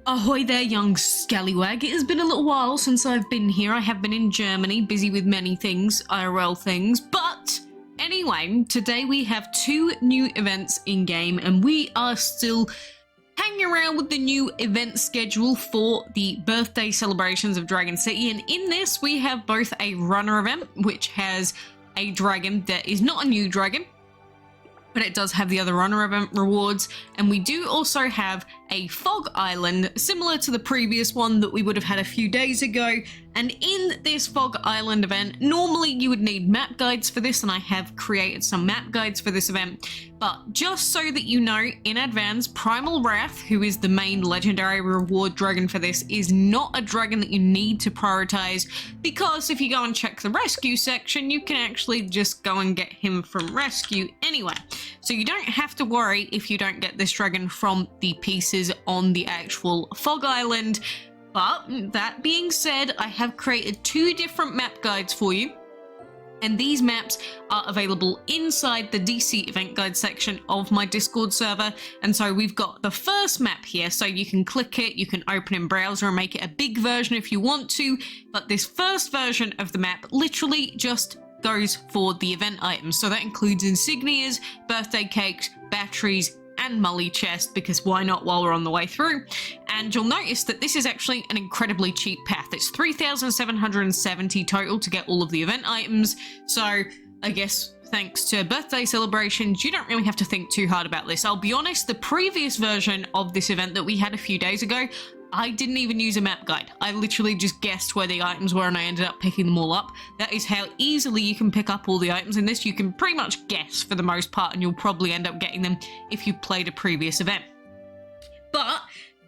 Ahoy there, young scallywag. It has been a little while since I've been here. I have been in Germany, busy with many things, IRL things, but anyway, today we have 2 new events in-game, and we are still hanging around with the new event schedule for the birthday celebrations of Dragon City, and in this we have both a runner event, which has a dragon that is not a new dragon, but it does have the other runner event rewards, and we do also have a fog island similar to the previous one that we would have had a few days ago. And in this fog island event, normally you would need map guides for this, and I have created some map guides for this event, but just so that you know in advance, Primal Wrath, who is the main legendary reward dragon for this, is not a dragon that you need to prioritize, because if you go and check the rescue section, you can actually just go and get him from rescue anyway. So you don't have to worry if you don't get this dragon from the pieces on the actual fog island. But that being said, I have created 2 different map guides for you, and these maps are available inside the DC event guide section of my Discord server. And so we've got the first map here, so you can click it, you can open in browser and make it a big version if you want to, but this first version of the map literally just goes for the event items. So that includes insignias, birthday cakes, batteries, and Mully chest, because why not while we're on the way through. And you'll notice that this is actually an incredibly cheap path. It's 3,770 total to get all of the event items, so I guess thanks to birthday celebrations, you don't really have to think too hard about this. I'll be honest, the previous version of this event that we had a few days ago, I didn't even use a map guide. I literally just guessed where the items were and I ended up picking them all up. That is how easily you can pick up all the items in this. You can pretty much guess for the most part, and you'll probably end up getting them if you played a previous event. But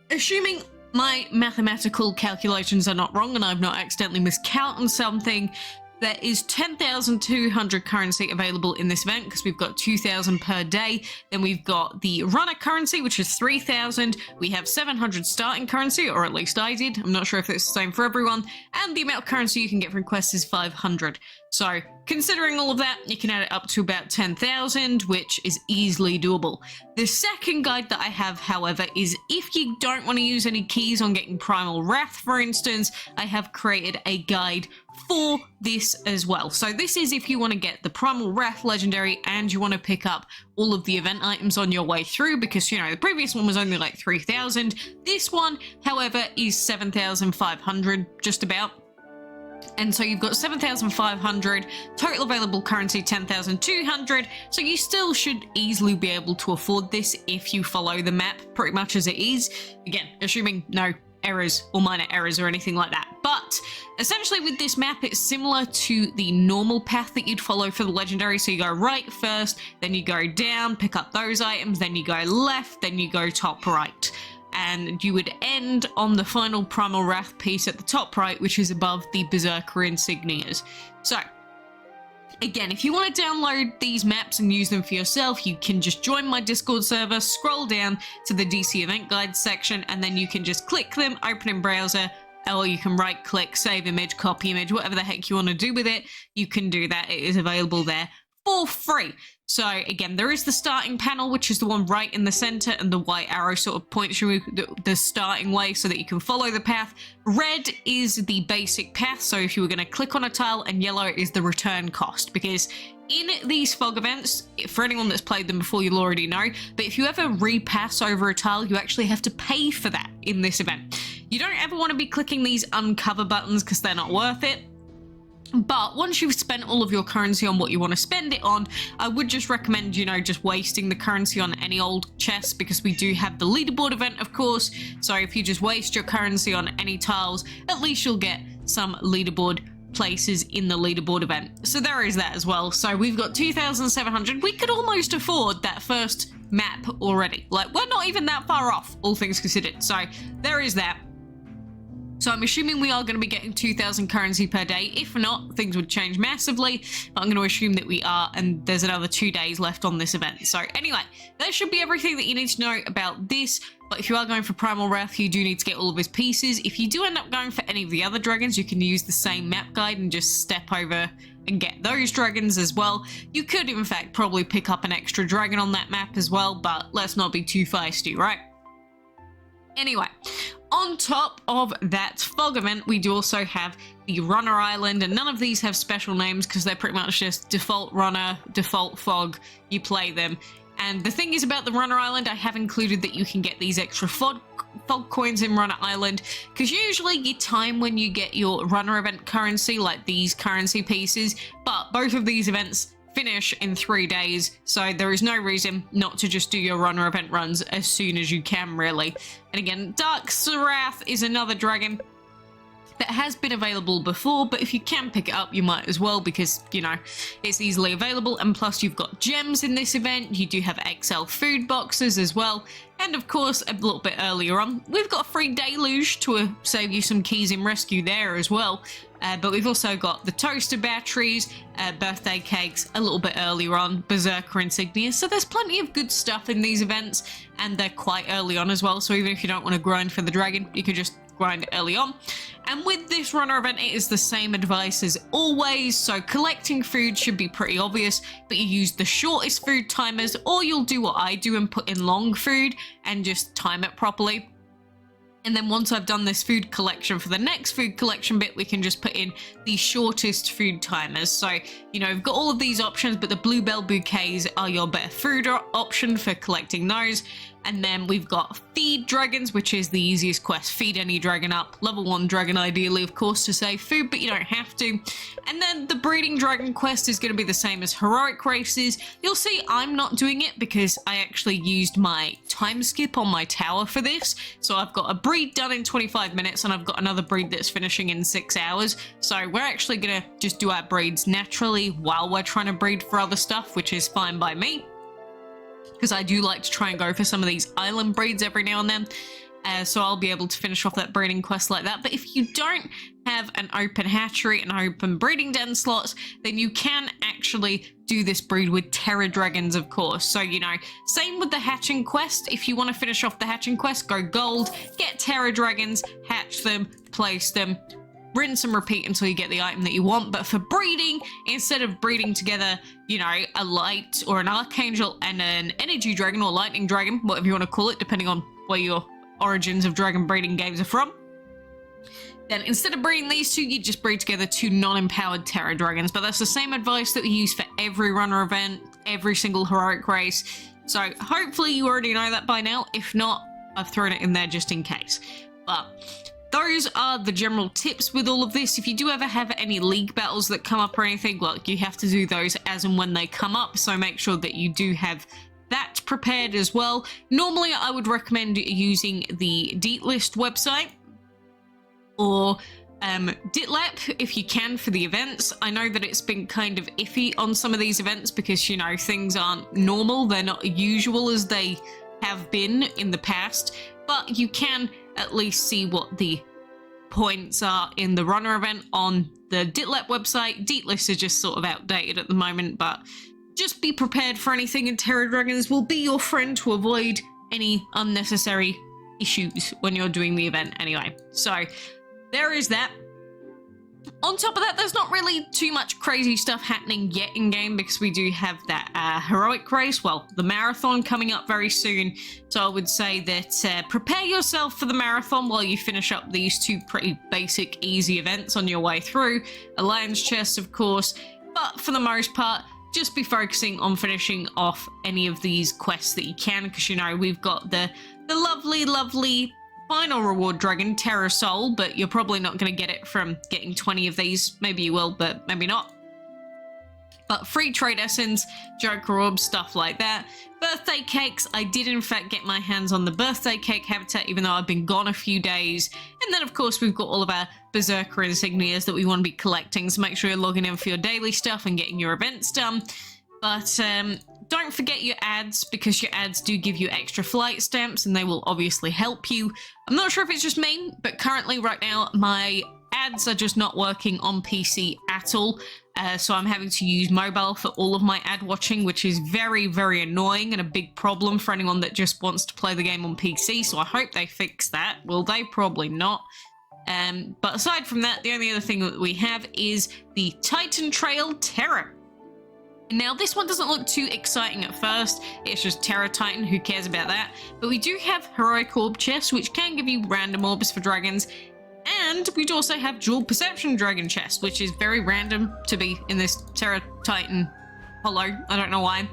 assuming my mathematical calculations are not wrong and I've not accidentally miscounted something, there is 10,200 currency available in this event, because we've got 2,000 per day. Then we've got the runner currency, which is 3,000. We have 700 starting currency, or at least I did. I'm not sure if it's the same for everyone. And the amount of currency you can get from quests is 500. So considering all of that, you can add it up to about 10,000, which is easily doable. The second guide that I have, however, is if you don't want to use any keys on getting Primal Wrath, for instance, I have created a guide for this as well. So this is if you want to get the Primal Wrath legendary and you want to pick up all of the event items on your way through, because, you know, the previous one was only like 3,000. This one, however, is 7,500, just about. And so you've got 7,500, total available currency 10,200, so you still should easily be able to afford this if you follow the map pretty much as it is. Again, assuming no errors or minor errors or anything like that. But essentially with this map, it's similar to the normal path that you'd follow for the legendary. So you go right first, then you go down, pick up those items, then you go left, then you go top right. And you would end on the final Primal Wrath piece at the top right, which is above the Berserker insignias. So again, if you want to download these maps and use them for yourself, you can just join my Discord server, scroll down to the DC event guide section, and then you can just click them, open in browser, or you can right click, save image, copy image, whatever the heck you want to do with it, you can do that. It is available there for free. So again, there is the starting panel, which is the one right in the center, and the white arrow sort of points you the starting way so that you can follow the path. Red is the basic path, so if you were going to click on a tile, and yellow is the return cost, because in these fog events, for anyone that's played them before, you'll already know, but if you ever repass over a tile, you actually have to pay for that in this event. You don't ever want to be clicking these uncover buttons because they're not worth it. But once you've spent all of your currency on what you want to spend it on, I would just recommend, you know, just wasting the currency on any old chests, because we do have the leaderboard event, of course. So if you just waste your currency on any tiles, at least you'll get some leaderboard places in the leaderboard event. So there is that as well. So we've got 2,700. We could almost afford that first map already. Like, we're not even that far off, all things considered. So there is that. So I'm assuming we are going to be getting 2,000 currency per day. If not, things would change massively, but I'm going to assume that we are, and there's another 2 days left on this event. So anyway, that should be everything that you need to know about this. But if you are going for Primal Wrath, you do need to get all of his pieces. If you do end up going for any of the other dragons, you can use the same map guide and just step over and get those dragons as well. You could, in fact, probably pick up an extra dragon on that map as well, but let's not be too feisty, right? Anyway, On top of that fog event, we do also have the Runner Island, and none of these have special names because they're pretty much just default runner, default fog, you play them. And the thing is about the Runner Island, I have included that you can get these extra fog coins in Runner Island, because usually you time when you get your Runner event currency, like these currency pieces, but both of these events finish in 3 days, so there is no reason not to just do your Runner event runs as soon as you can, really. And again, Dark Sorath is another dragon that has been available before, but if you can pick it up, you might as well, because, you know, it's easily available, and plus you've got gems in this event, you do have XL food boxes as well, and of course, a little bit earlier on, we've got a free deluge to save you some keys in rescue there as well, but we've also got the toaster batteries, birthday cakes, a little bit earlier on, berserker insignia, so there's plenty of good stuff in these events, and they're quite early on as well, so even if you don't want to grind for the dragon, you could just grind early on. And with this runner event, it is the same advice as always, so collecting food should be pretty obvious, but you use the shortest food timers, or you'll do what I do and put in long food and just time it properly. And then once I've done this food collection for the next food collection bit, we can just put in the shortest food timers. So, you know, we've got all of these options, but the bluebell bouquets are your better food option for collecting those. And then we've got feed dragons, which is the easiest quest. Feed any dragon up. Level 1 dragon ideally, of course, to save food, but you don't have to. And then the breeding dragon quest is going to be the same as heroic races. You'll see I'm not doing it because I actually used my time skip on my tower for this. So I've got a breed done in 25 minutes and I've got another breed that's finishing in 6 hours. So we're actually going to just do our breeds naturally while we're trying to breed for other stuff, which is fine by me, because I do like to try and go for some of these island breeds every now and then, so I'll be able to finish off that breeding quest like that. But if you don't have an open hatchery and open breeding den slots, then you can actually do this breed with terror dragons, of course. So, you know, same with the hatching quest. If you want to finish off the hatching quest, go gold, get terror dragons, hatch them, place them, rinse and repeat until you get the item that you want. But for breeding, instead of breeding together, you know, a light or an archangel and an energy dragon or lightning dragon, whatever you want to call it, depending on where your origins of dragon breeding games are from, then instead of breeding these two, you just breed together 2 non-empowered terror dragons. But that's the same advice that we use for every runner event, every single heroic race. So hopefully you already know that by now. If not, I've thrown it in there just in case. But those are the general tips with all of this. If you do ever have any league battles that come up or anything, well, you have to do those as and when they come up, so make sure that you do have that prepared as well. Normally, I would recommend using the Deatlist website or Ditlap if you can for the events. I know that it's been kind of iffy on some of these events because, you know, things aren't normal. They're not usual as they have been in the past, but you can at least see what the points are in the runner event on the Ditlap website. Deatlist is just sort of outdated at the moment, but just be prepared for anything, and Terror Dragons will be your friend to avoid any unnecessary issues when you're doing the event anyway. So there is that. On top of that, there's not really too much crazy stuff happening yet in game because we do have that heroic race, well, the marathon coming up very soon. So I would say that prepare yourself for the marathon while you finish up these 2 pretty basic, easy events on your way through. A lion's chest, of course, but for the most part, just be focusing on finishing off any of these quests that you can, because, you know, we've got the lovely final reward dragon, Terror Soul, but you're probably not going to get it from getting 20 of these. Maybe you will, but maybe not. But free trade essence, Joker orbs, stuff like that. Birthday cakes, I did in fact get my hands on the birthday cake habitat, even though I've been gone a few days. And then of course we've got all of our berserker insignias that we want to be collecting, so make sure you're logging in for your daily stuff and getting your events done. But don't forget your ads, because your ads do give you extra flight stamps and they will obviously help you. I'm not sure if it's just me, but currently right now my ads are just not working on PC at all. So I'm having to use mobile for all of my ad watching, which is very, very annoying and a big problem for anyone that just wants to play the game on PC. So I hope they fix that. Will they? Probably not. But aside from that, the only other thing that we have is the Titan Trail Terror. Now, this one doesn't look too exciting at first. It's just Terra Titan, who cares about that? But we do have Heroic Orb chests, which can give you random orbs for dragons. And we also have Dual Perception Dragon chest, which is very random to be in this Terra Titan holo. I don't know why.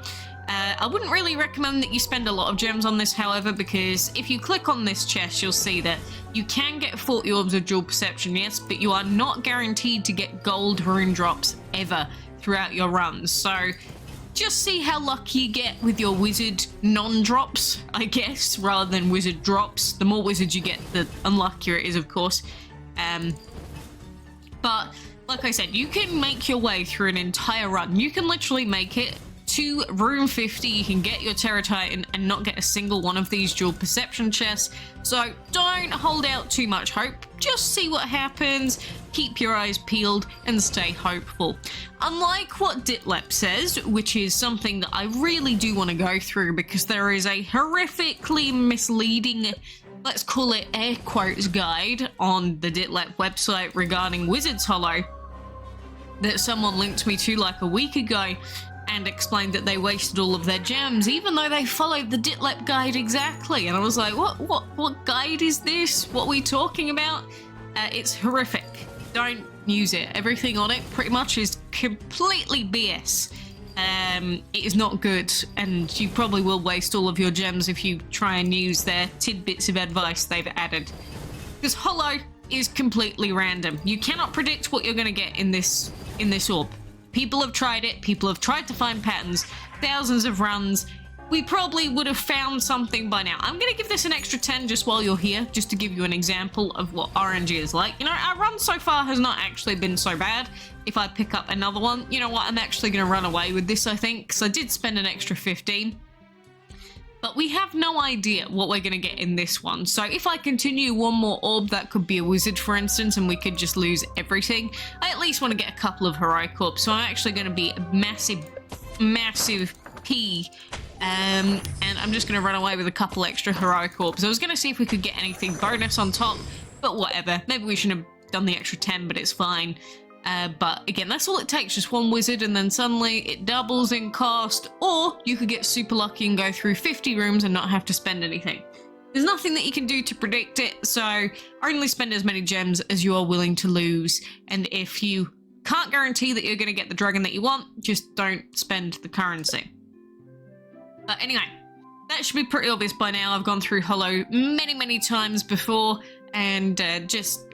I wouldn't really recommend that you spend a lot of gems on this, however, because if you click on this chest, you'll see that you can get 40 orbs of Dual Perception, yes, but you are not guaranteed to get gold rune drops ever throughout your runs. So just see how lucky you get with your wizard non-drops, I guess, rather than wizard drops. The more wizards you get, the unluckier it is, of course. But like I said, you can make your way through an entire run. You can literally make it to room 50. You can get your Terra Titan and not get a single one of these Dual Perception chests. So don't hold out too much hope. Just see what happens. Keep your eyes peeled and stay hopeful. Unlike what Ditlep says, which is something that I really do want to go through because there is a horrifically misleading, let's call it air quotes, guide on the Ditlep website regarding Wizards Hollow that someone linked me to like a week ago and explained that they wasted all of their gems even though they followed the Ditlep guide exactly. And I was like, what guide is this? What are we talking about? It's horrific. Don't use it. Everything on it pretty much is completely BS. It is not good, and you probably will waste all of your gems if you try and use their tidbits of advice they've added. Because Hollow is completely random. You cannot predict what you're going to get in this orb. People have tried it. People have tried to find patterns. Thousands of runs. We probably would have found something by now. I'm going to give this an extra 10 just while you're here, just to give you an example of what RNG is like. You know, our run so far has not actually been so bad. If I pick up another one, you know what, I'm actually going to run away with this, I think, because I did spend an extra 15. But we have no idea what we're going to get in this one. So if I continue one more orb, that could be a wizard, for instance, and we could just lose everything. I at least want to get a couple of heroic orbs, so I'm actually going to be a massive P. And I'm just going to run away with a couple extra heroic orbs. I was going to see if we could get anything bonus on top, but whatever. Maybe we shouldn't have done the extra 10, but it's fine. But again, that's all it takes, just one wizard, and then suddenly it doubles in cost, or you could get super lucky and go through 50 rooms and not have to spend anything. There's nothing that you can do to predict it, so only spend as many gems as you are willing to lose. And if you can't guarantee that you're going to get the dragon that you want, just don't spend the currency. But anyway, that should be pretty obvious by now. I've gone through Hollow many times before, and just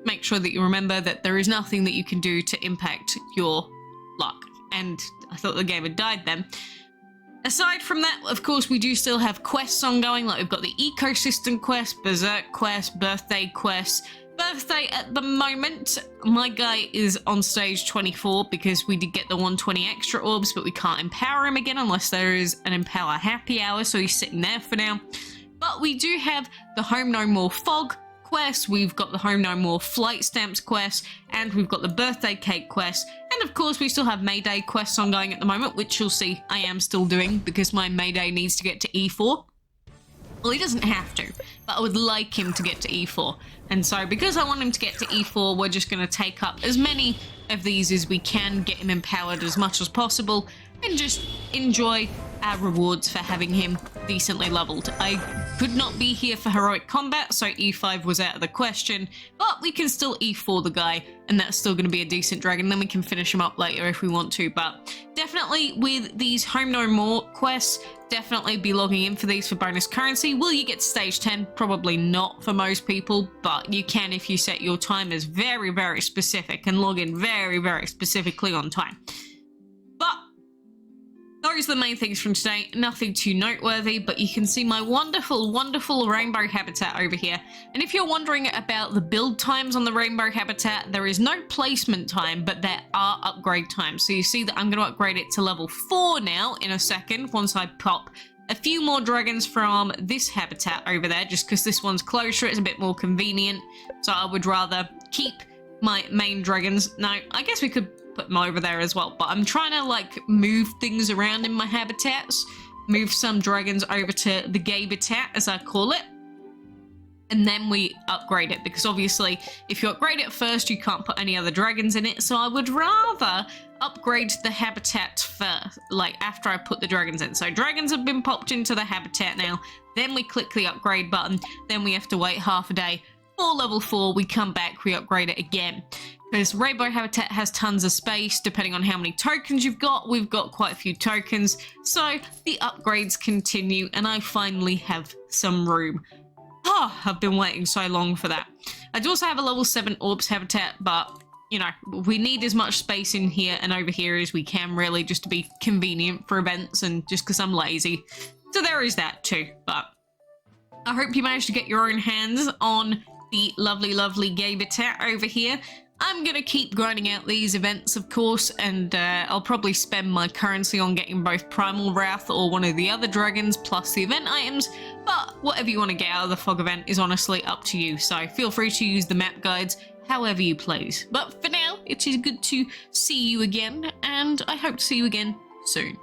make sure that you remember that there is nothing that you can do to impact your luck. And I thought the game had died then. Aside from that, of course, we do still have quests ongoing. Like, we've got the Ecosystem quest, Berserk quest, Birthday quest. Birthday at the moment, my guy is on stage 24 because we did get the 120 extra orbs, but we can't empower him again unless there is an Empower Happy Hour, so he's sitting there for now. But we do have the Home No More Fog quest, we've got the Home No More Flight Stamps quest, and we've got the Birthday Cake quest, and of course we still have Mayday quests ongoing at the moment, which you'll see I am still doing because my Mayday needs to get to E4. Well, he doesn't have to, but I would like him to get to E4. And so because I want him to get to E4, we're just going to take up as many of these as we can, get him empowered as much as possible, and just enjoy our rewards for having him decently leveled. I could not be here for heroic combat, so E5 was out of the question, but we can still E4 the guy, and that's still going to be a decent dragon. Then we can finish him up later if we want to, but definitely with these Home No More quests, definitely be logging in for these for bonus currency. Will you get stage 10? Probably not for most people, but you can if you set your time as very specific and log in very specifically on time. But those are the main things from today. Nothing too noteworthy, but you can see my wonderful rainbow habitat over here. And if you're wondering about the build times on the rainbow habitat, there is no placement time, but there are upgrade times. So you see that I'm going to upgrade it to level 4 now in a second once I pop a few more dragons from this habitat over there, just because this one's closer, it's a bit more convenient. So I would rather keep my main dragons. Now, I guess we could put them over there as well, but I'm trying to like move things around in my habitats, move some dragons over to the Gabitat, as I call it. and then we upgrade it, because obviously if you upgrade it first, you can't put any other dragons in it. So I would rather upgrade the habitat first, like after I put the dragons in. So dragons have been popped into the habitat now, then we click the upgrade button, then we have to wait half a day for level 4, we come back, we upgrade it again. Because Rainbow Habitat has tons of space, depending on how many tokens you've got. We've got quite a few tokens, so the upgrades continue, and I finally have some room. Oh, I've been waiting so long for that. I do also have a level 7 Orbs Habitat, but, you know, we need as much space in here and over here as we can, really, just to be convenient for events, and just because I'm lazy. So there is that too, but I hope you managed to get your own hands on the lovely, lovely Gabitat over here. I'm gonna keep grinding out these events, of course, and I'll probably spend my currency on getting both Primal Wrath or one of the other dragons plus the event items, but whatever you want to get out of the fog event is honestly up to you, so feel free to use the map guides however you please. But for now, it is good to see you again, and I hope to see you again soon.